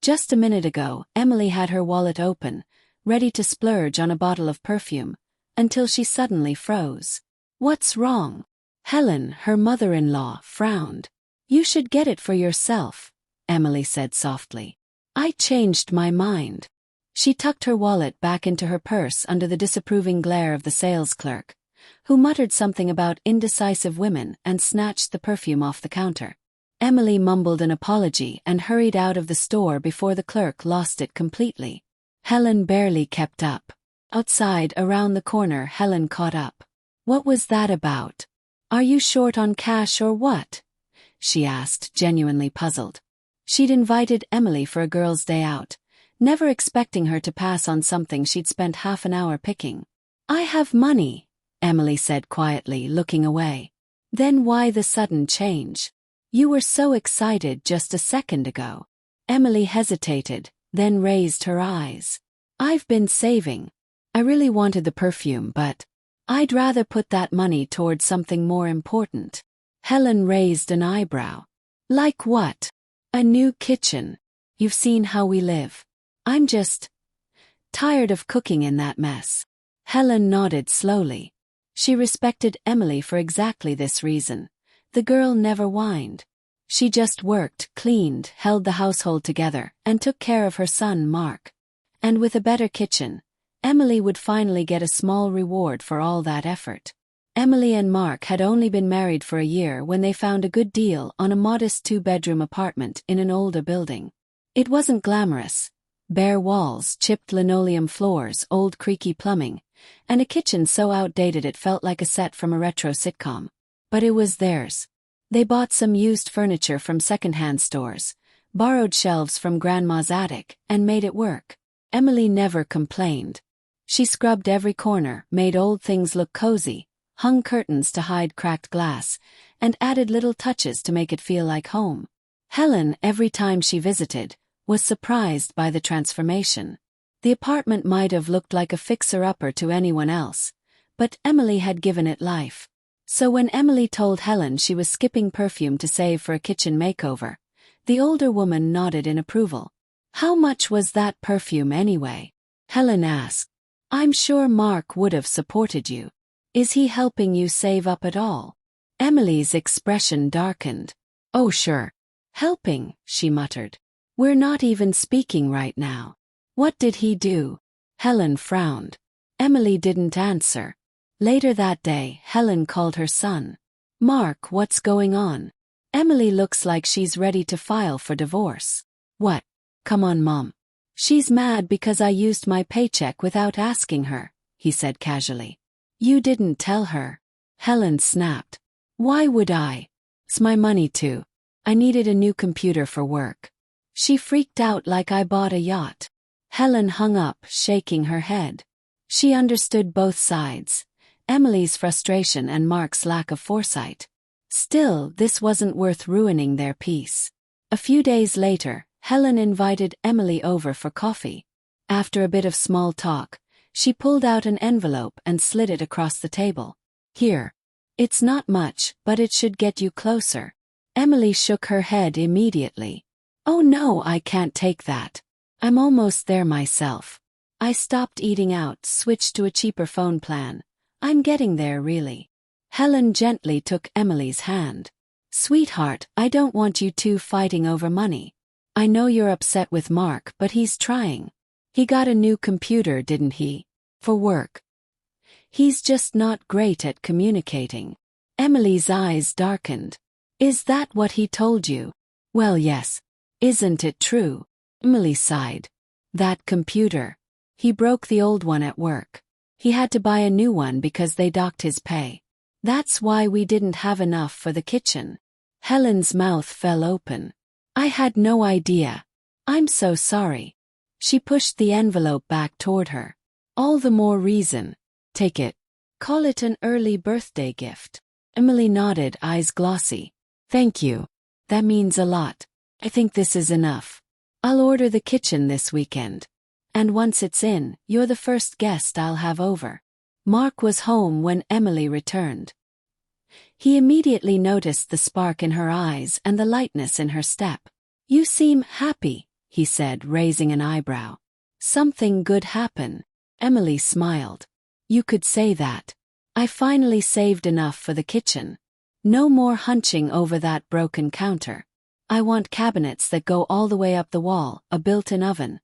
Just a minute ago, Emily had her wallet open, ready to splurge on a bottle of perfume, until she suddenly froze. What's wrong? Helen, her mother-in-law, frowned. You should get it for yourself, Emily said softly. I changed my mind. She tucked her wallet back into her purse under the disapproving glare of the sales clerk, who muttered something about indecisive women and snatched the perfume off the counter. Emily mumbled an apology and hurried out of the store before the clerk lost it completely. Helen barely kept up. Outside, around the corner, Helen caught up. What was that about? Are you short on cash or what? She asked, genuinely puzzled. She'd invited Emily for a girls' day out, never expecting her to pass on something she'd spent half an hour picking. I have money, Emily said quietly, looking away. Then why the sudden change? You were so excited just a second ago. Emily hesitated, then raised her eyes. I've been saving. I really wanted the perfume, but I'd rather put that money towards something more important. Helen raised an eyebrow. Like what? A new kitchen. You've seen how we live. I'm just tired of cooking in that mess. Helen nodded slowly. She respected Emily for exactly this reason. The girl never whined. She just worked, cleaned, held the household together, and took care of her son, Mark. And with a better kitchen, Emily would finally get a small reward for all that effort. Emily and Mark had only been married for a year when they found a good deal on a modest 2-bedroom apartment in an older building. It wasn't glamorous. Bare walls, chipped linoleum floors, old creaky plumbing, and a kitchen so outdated it felt like a set from a retro sitcom. But it was theirs. They bought some used furniture from secondhand stores, borrowed shelves from Grandma's attic, and made it work. Emily never complained. She scrubbed every corner, made old things look cozy, hung curtains to hide cracked glass, and added little touches to make it feel like home. Helen, every time she visited, was surprised by the transformation. The apartment might have looked like a fixer-upper to anyone else, but Emily had given it life. So when Emily told Helen she was skipping perfume to save for a kitchen makeover, the older woman nodded in approval. How much was that perfume anyway? Helen asked. I'm sure Mark would have supported you. Is he helping you save up at all? Emily's expression darkened. Oh sure. Helping, she muttered. We're not even speaking right now. What did he do? Helen frowned. Emily didn't answer. Later that day, Helen called her son. Mark, what's going on? Emily looks like she's ready to file for divorce. What? Come on, Mom. She's mad because I used my paycheck without asking her, he said casually. You didn't tell her. Helen snapped. Why would I? It's my money too. I needed a new computer for work. She freaked out like I bought a yacht. Helen hung up, shaking her head. She understood both sides, Emily's frustration and Mark's lack of foresight. Still, this wasn't worth ruining their peace. A few days later, Helen invited Emily over for coffee. After a bit of small talk, she pulled out an envelope and slid it across the table. Here. It's not much, but it should get you closer. Emily shook her head immediately. Oh no, I can't take that. I'm almost there myself. I stopped eating out, switched to a cheaper phone plan. I'm getting there, really. Helen gently took Emily's hand. Sweetheart, I don't want you two fighting over money. I know you're upset with Mark, but he's trying. He got a new computer, didn't he? For work. He's just not great at communicating. Emily's eyes darkened. Is that what he told you? Well, yes. Isn't it true? Emily sighed. That computer. He broke the old one at work. He had to buy a new one because they docked his pay. That's why we didn't have enough for the kitchen. Helen's mouth fell open. I had no idea. I'm so sorry. She pushed the envelope back toward her. All the more reason. Take it. Call it an early birthday gift. Emily nodded, eyes glossy. Thank you. That means a lot. I think this is enough. I'll order the kitchen this weekend. And once it's in, you're the first guest I'll have over. Mark was home when Emily returned. He immediately noticed the spark in her eyes and the lightness in her step. You seem happy, he said, raising an eyebrow. Something good happen? Emily smiled. You could say that. I finally saved enough for the kitchen. No more hunching over that broken counter. I want cabinets that go all the way up the wall, a built-in oven,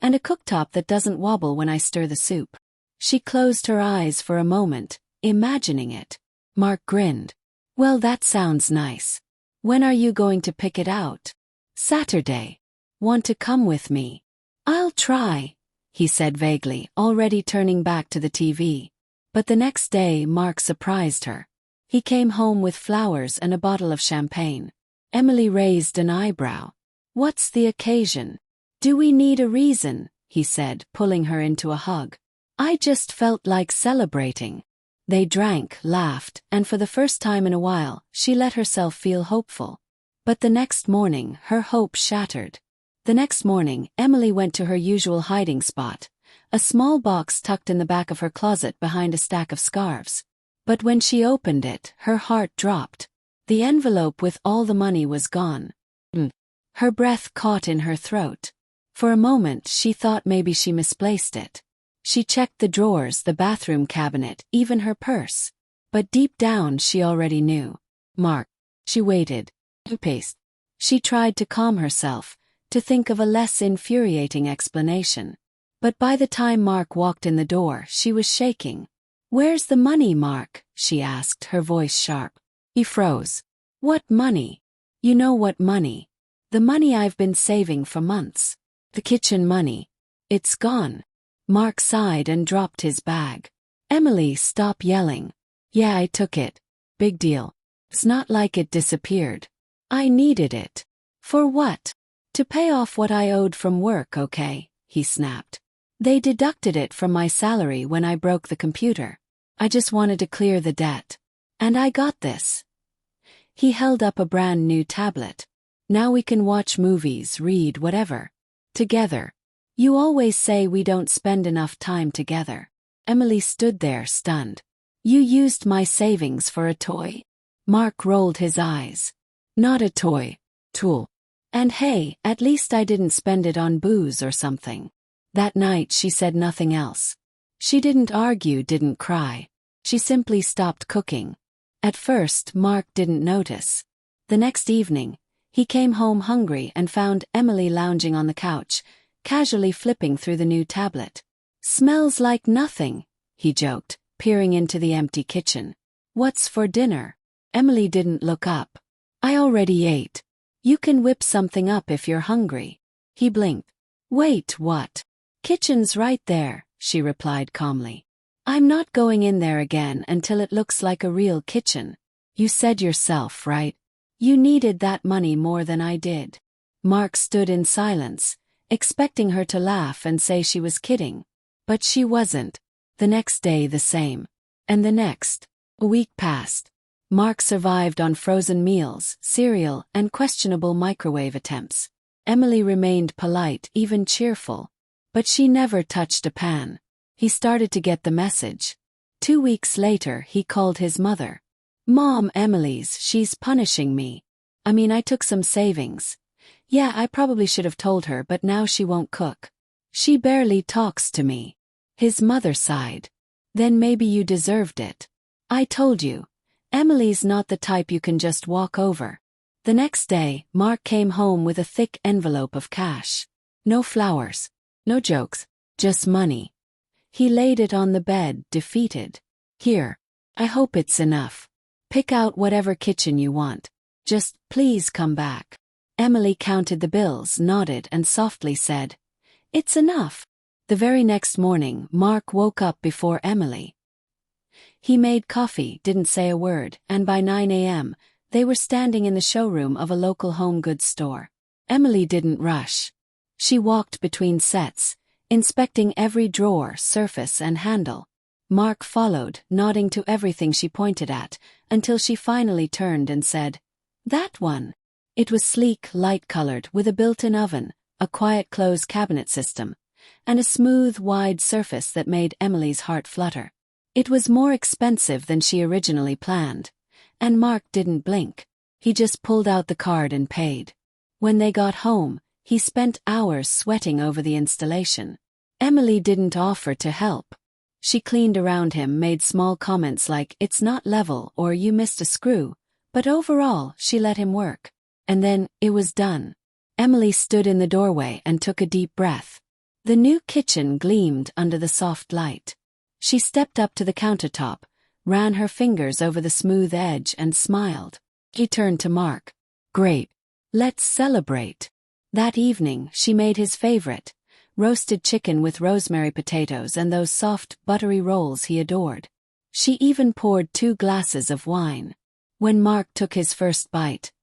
and a cooktop that doesn't wobble when I stir the soup. She closed her eyes for a moment, imagining it. Mark grinned. Well, that sounds nice. When are you going to pick it out? Saturday. Want to come with me? I'll try, he said vaguely, already turning back to the TV. But the next day Mark surprised her. He came home with flowers and a bottle of champagne. Emily raised an eyebrow. What's the occasion? Do we need a reason? He said, pulling her into a hug. I just felt like celebrating. They drank, laughed, and for the first time in a while, she let herself feel hopeful. But the next morning, her hope shattered. The next morning, Emily went to her usual hiding spot, a small box tucked in the back of her closet behind a stack of scarves. But when she opened it, her heart dropped. The envelope with all the money was gone. Her breath caught in her throat. For a moment, she thought maybe she misplaced it. She checked the drawers, the bathroom cabinet, even her purse. But deep down she already knew. Mark. She waited. Paced. She tried to calm herself, to think of a less infuriating explanation. But by the time Mark walked in the door, she was shaking. Where's the money, Mark? She asked, her voice sharp. He froze. What money? You know what money? The money I've been saving for months. The kitchen money. It's gone. Mark sighed and dropped his bag. Emily, stop yelling. Yeah, I took it. Big deal. It's not like it disappeared. I needed it. For what? To pay off what I owed from work, okay? He snapped. They deducted it from my salary when I broke the computer. I just wanted to clear the debt. And I got this. He held up a brand new tablet. Now we can watch movies, read, whatever. Together. You always say we don't spend enough time together. Emily stood there, stunned. You used my savings for a toy? Mark rolled his eyes. Not a toy. Tool. And hey, at least I didn't spend it on booze or something. That night she said nothing else. She didn't argue, didn't cry. She simply stopped cooking. At first, Mark didn't notice. The next evening, he came home hungry and found Emily lounging on the couch, casually flipping through the new tablet. Smells like nothing, he joked, peering into the empty kitchen. What's for dinner? Emily didn't look up. I already ate. You can whip something up if you're hungry. He blinked. Wait, what? Kitchen's right there, she replied calmly. I'm not going in there again until it looks like a real kitchen. You said yourself, right? You needed that money more than I did. Mark stood in silence, expecting her to laugh and say she was kidding. But she wasn't. The next day the same. And the next. A week passed. Mark survived on frozen meals, cereal, and questionable microwave attempts. Emily remained polite, even cheerful. But she never touched a pan. He started to get the message. 2 weeks later he called his mother. Mom, she's punishing me. I took some savings. Yeah, I probably should have told her, but now she won't cook. She barely talks to me. His mother sighed. Then maybe you deserved it. I told you. Emily's not the type you can just walk over. The next day, Mark came home with a thick envelope of cash. No flowers. No jokes. Just money. He laid it on the bed, defeated. Here. I hope it's enough. Pick out whatever kitchen you want. Just, please come back. Emily counted the bills, nodded, and softly said, It's enough. The very next morning, Mark woke up before Emily. He made coffee, didn't say a word, and by 9 a.m., they were standing in the showroom of a local home goods store. Emily didn't rush. She walked between sets, inspecting every drawer, surface, and handle. Mark followed, nodding to everything she pointed at, until she finally turned and said, That one. It was sleek, light-colored, with a built-in oven, a quiet close cabinet system, and a smooth, wide surface that made Emily's heart flutter. It was more expensive than she originally planned, and Mark didn't blink. He just pulled out the card and paid. When they got home, He spent hours sweating over the installation. Emily didn't offer to help. She cleaned around him, made small comments like, "It's not level," or "You missed a screw," but overall, she let him work. And then, it was done. Emily stood in the doorway and took a deep breath. The new kitchen gleamed under the soft light. She stepped up to the countertop, ran her fingers over the smooth edge and smiled. He turned to Mark. "Great. Let's celebrate." That evening, she made his favorite, roasted chicken with rosemary potatoes and those soft, buttery rolls he adored. She even poured 2 glasses of wine. When Mark took his first bite,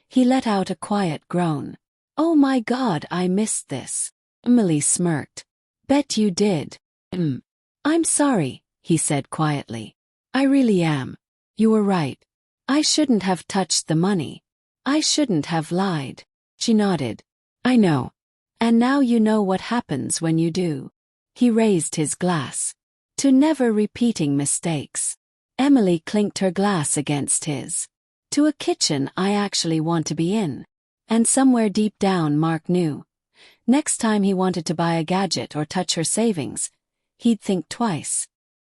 he let out a quiet groan. "Oh my God, I missed this." Emily smirked. "Bet you did." "I'm sorry," he said quietly. "I really am. You were right. I shouldn't have touched the money. I shouldn't have lied." She nodded. "I know. And now you know what happens when you do." He raised his glass. "To never repeating mistakes." Emily clinked her glass against his. "To a kitchen I actually want to be in." And somewhere deep down Mark knew. Next time he wanted to buy a gadget or touch her savings, he'd think twice.